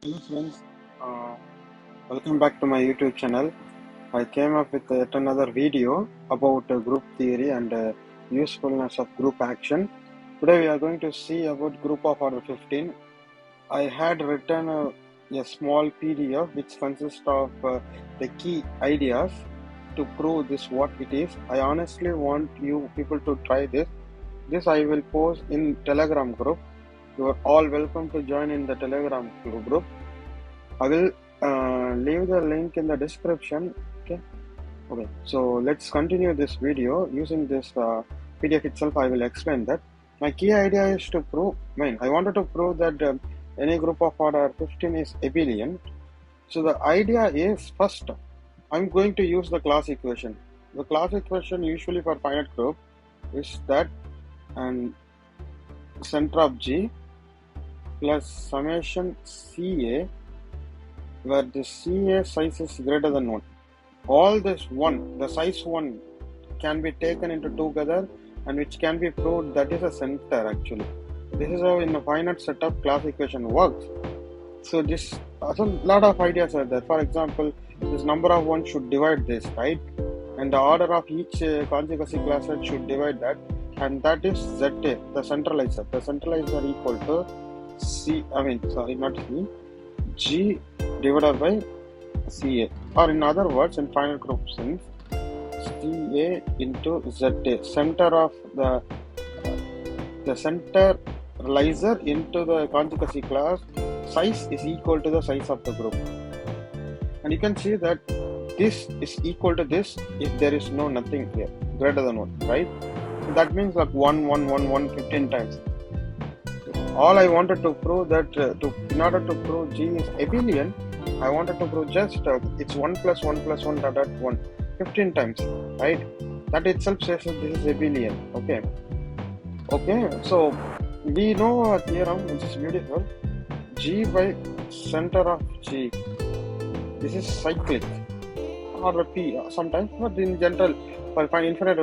Hello friends, uh, welcome back to my YouTube channel. I came up with yet another video about group theory and usefulness of group action. Today we are going to see about group of order 15. I had written a small PDF which consists of the key ideas to prove this what it is. I honestly want you people to try this. This I will post in Telegram group. You are all welcome to join in the Telegram group. I will leave the link in the description. Okay, so let's continue this video. Using this PDF itself, I will explain that. My key idea is to prove, I wanted to prove that any group of order 15 is abelian. So the idea is, first, I'm going to use the class equation. The class equation usually for finite group is that and center of G plus summation CA, where the CA size is greater than 1. All this 1, the size 1 can be taken into together and which can be proved that is a center actually. This is how in the finite setup class equation works. So this, a lot of ideas are there. For example, this number of 1 should divide this, right? And the order of each conjugacy class set should divide that, and that is ZA, the centralizer. The centralizer equal to G divided by CA, or in other words, in finite group sense, CA into ZA, center of the centralizer into the conjugacy class size is equal to the size of the group. And you can see that this is equal to this if there is nothing here greater than 1, right? That means like 1, 1, 1, 1, 15 times. All I wanted to prove that in order to prove G is abelian, I wanted to prove just it's 1 plus 1 plus 1 dot 1 15 times, right? That itself says that this is abelian. Okay, so we know a theorem which is beautiful. G by center of G, this is cyclic, or P sometimes, but in general for infinite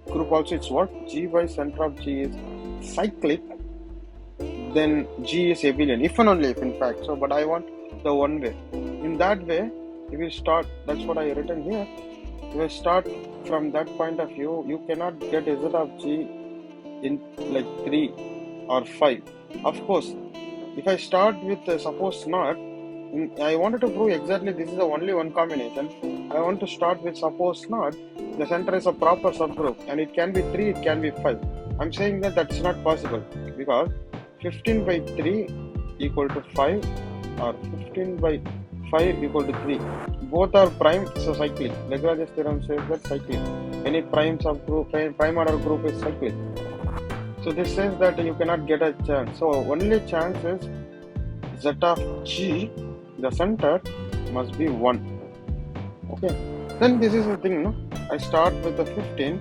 group also it's what? G by center of G is cyclic, then G is abelian, if and only if in fact. So but I want the one way. In that way, if you start, that's what I written here. If you start from that point of view, you cannot get Z of G in like 3 or 5. Of course, if I start with suppose not, I wanted to prove exactly this is the only one combination. I want to start with suppose not, the center is a proper subgroup and it can be 3, it can be 5. I'm saying that that's not possible because 15 by 3 equal to 5 or 15 by 5 equal to 3. Both are prime, so cyclic. Lagrange's theorem says that cyclic. Any prime subgroup, prime order group is cyclic. So this says that you cannot get a chance. So only chance is Z of G, the center, must be 1. Okay. Then this is the thing, no? I start with the 15.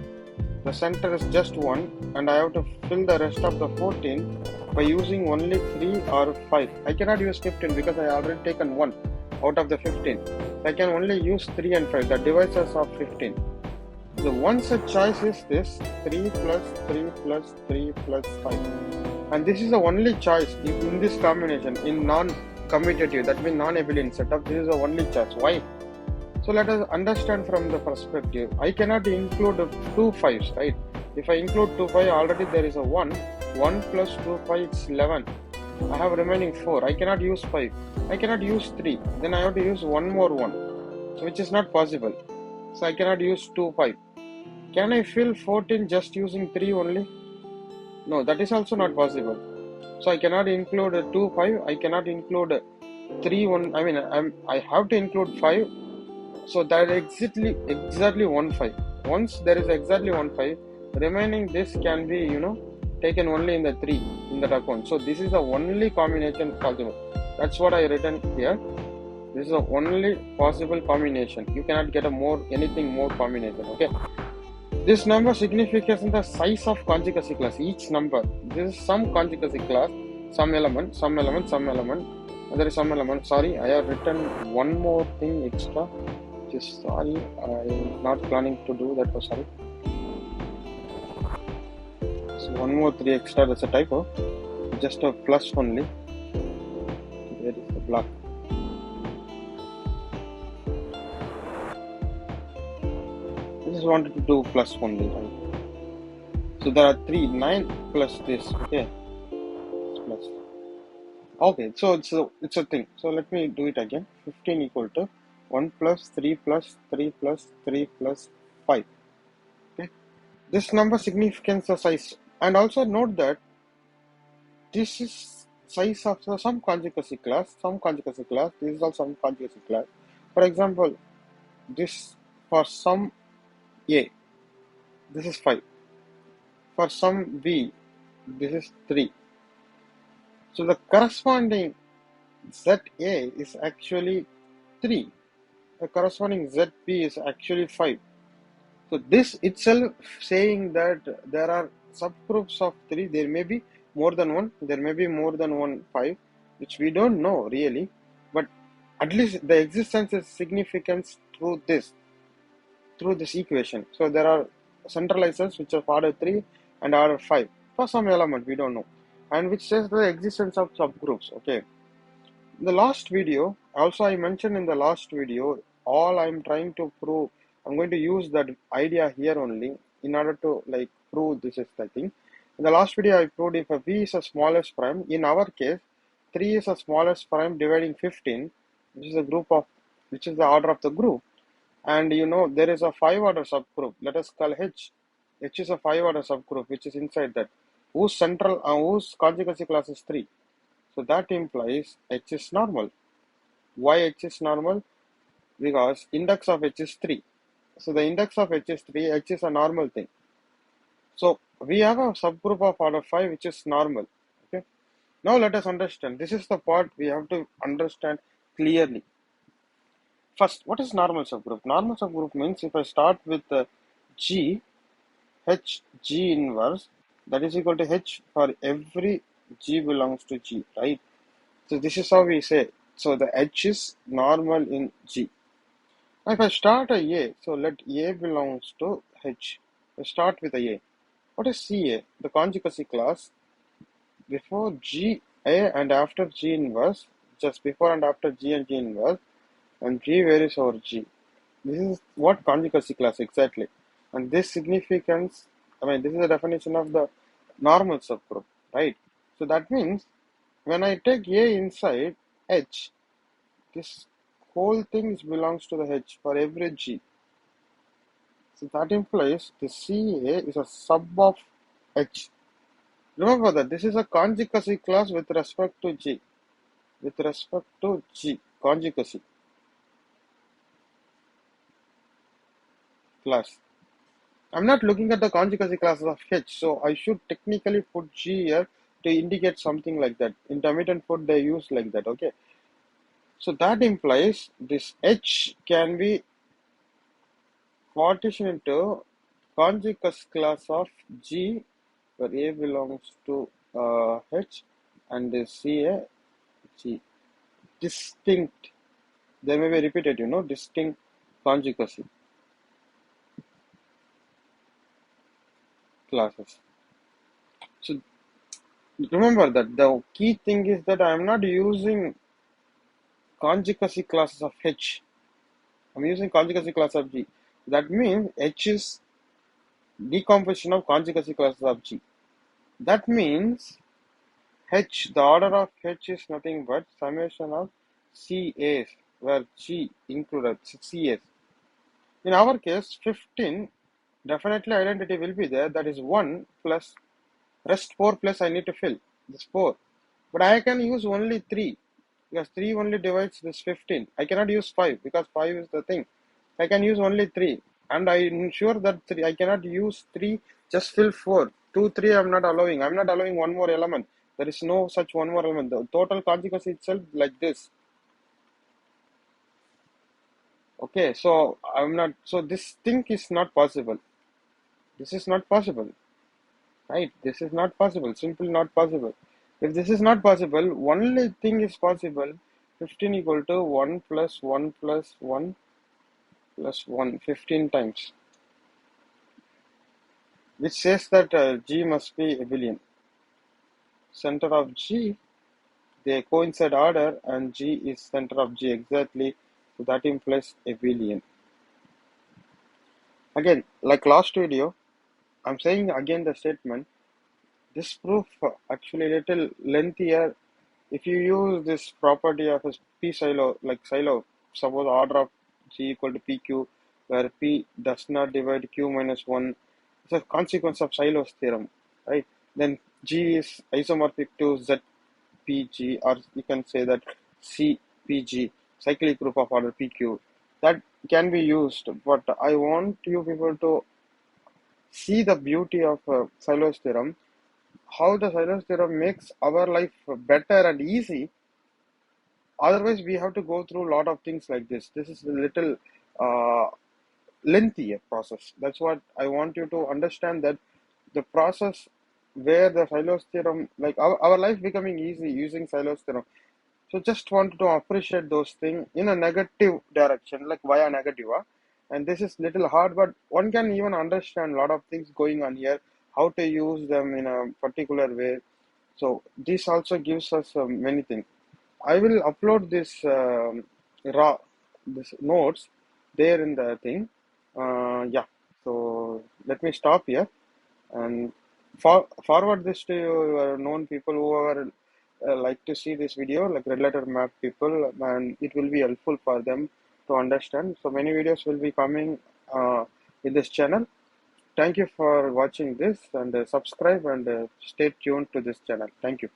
The center is just 1 and I have to fill the rest of the 14 by using only 3 or 5. I cannot use 15 because I already taken 1 out of the 15. I can only use 3 and 5, the divisors of 15. The one such choice is this 3 plus 3 plus 3 plus 5. And this is the only choice in this combination in non-commutative, that means non-abelian setup. This is the only choice. Why? So let us understand from the perspective. I cannot include 2 5s, right? If I include 2 5, already there is a 1. 1 plus 2 5 is 11. I have remaining 4. I cannot use 5. I cannot use 3. Then I have to use one more 1. So which is not possible. So I cannot use 2 5. Can I fill 14 just using 3 only? No, that is also not possible. So I cannot include 2 5. I cannot include 3 1. I have to include 5. So that exactly 1 5. Once there is exactly 1 5, remaining this can be taken only in the 3 in that account. So this is the only combination possible. That's what I written here. This is the only possible combination. You cannot get anything more combination. Okay. This number signifies the size of conjugacy class. Each number. This is some conjugacy class. Some element. There is some element. Sorry, I have written one more thing extra. Just sorry, I'm not planning to do that. Sorry. So one more 3 extra. That's a typo. Just a plus only. Where is the Black. I just wanted to do plus only, right? So there are 3, 9 plus this, okay? Plus. Okay, so it's a thing. So let me do it again. 15 equal to 1 plus 3 plus 3 plus 3 plus 5. Okay? This number signifies the size. And also note that this is size of some conjugacy class, this is also some conjugacy class. For example, this for some A, this is 5. For some B, this is 3. So the corresponding ZA is actually 3. The corresponding ZB is actually 5. So this itself saying that there are subgroups of 3, there may be more than one, there may be more than one 5, which we don't know really, but at least the existence is significant through this equation. So there are centralizers which are order 3 and order 5 for some element we don't know, and which says the existence of subgroups. Okay. In the last video, also I mentioned in the last video, all I'm trying to prove, I'm going to use that idea here only in order to like prove this is the thing. In the last video, I proved if a V is a smallest prime, in our case, 3 is a smallest prime dividing 15, which is the order of the group. And there is a 5-order subgroup. Let us call H. H is a 5-order subgroup, which is inside that. Whose conjugacy class is 3. So that implies H is normal. Why H is normal? Because index of H is 3. So the index of H is 3, H is a normal thing. So we have a subgroup of order 5 which is normal. Okay. Now let us understand. This is the part we have to understand clearly. First, what is normal subgroup? Normal subgroup means if I start with G, H, G inverse, that is equal to H for every G belongs to G, right? So this is how we say. So the H is normal in G. Now if I start a, so let A belongs to H. I start with a. What is CA? The conjugacy class before G A and after G inverse, just before and after G and G inverse, and G varies over G. This is what conjugacy class exactly. And this significance, this is the definition of the normal subgroup, right? So that means when I take A inside H, this whole thing belongs to the H for every G. So that implies the CA is a sub of H. Remember that this is a conjugacy class with respect to G. With respect to G, conjugacy class. I'm not looking at the conjugacy classes of H, so I should technically put G here to indicate something like that. Intermittent put they use like that, okay? So that implies this H can be partitioned into conjugacy class of G, where A belongs to H and the CA G. Distinct, they may be repeated, distinct conjugacy classes. So remember that the key thing is that I am not using conjugacy classes of H. I'm using conjugacy class of G. That means H is decomposition of conjugacy classes of G. That means H, the order of H is nothing but summation of CAs, where G included CAs. In our case, 15, definitely identity will be there. That is 1 plus rest 4 plus I need to fill this 4. But I can use only 3 because 3 only divides this 15. I cannot use 5 because 5 is the thing. I can use only 3. And I ensure that I cannot use 3, just fill 4. 2, 3 I'm not allowing. I'm not allowing one more element. There is no such one more element. The total conjugacy itself like this. Okay, so this thing is not possible. This is not possible. Right? This is not possible. Simply not possible. If this is not possible, only thing is possible. 15 equal to 1 plus 1 plus 1 plus 1, 15 times. Which says that G must be abelian. Center of G they coincide order and G is center of G exactly. So that implies abelian. Again, like last video, I'm saying again the statement. This proof actually little lengthier. If you use this property of a P silo, like silo, suppose order of G equal to PQ, where P does not divide Q minus 1, it's a consequence of Silo's theorem, right? Then G is isomorphic to ZPG, or you can say that CPG, cyclic group of order PQ. That can be used, but I want you people to see the beauty of Silo's theorem, how the Silo's theorem makes our life better and easy. Otherwise, we have to go through a lot of things like this. This is a little uh, lengthy process. That's what I want you to understand, that the process where the Silos theorem, like our life becoming easy using Silos theorem. So just wanted to appreciate those things in a negative direction, like via negative. And this is little hard, but one can even understand a lot of things going on here, how to use them in a particular way. So this also gives us many things. I will upload this raw this notes there in the thing. Yeah. So let me stop here and forward this to your known people who are like to see this video, like red letter map people, and it will be helpful for them to understand. So many videos will be coming in this channel. Thank you for watching this, and subscribe and stay tuned to this channel. Thank you.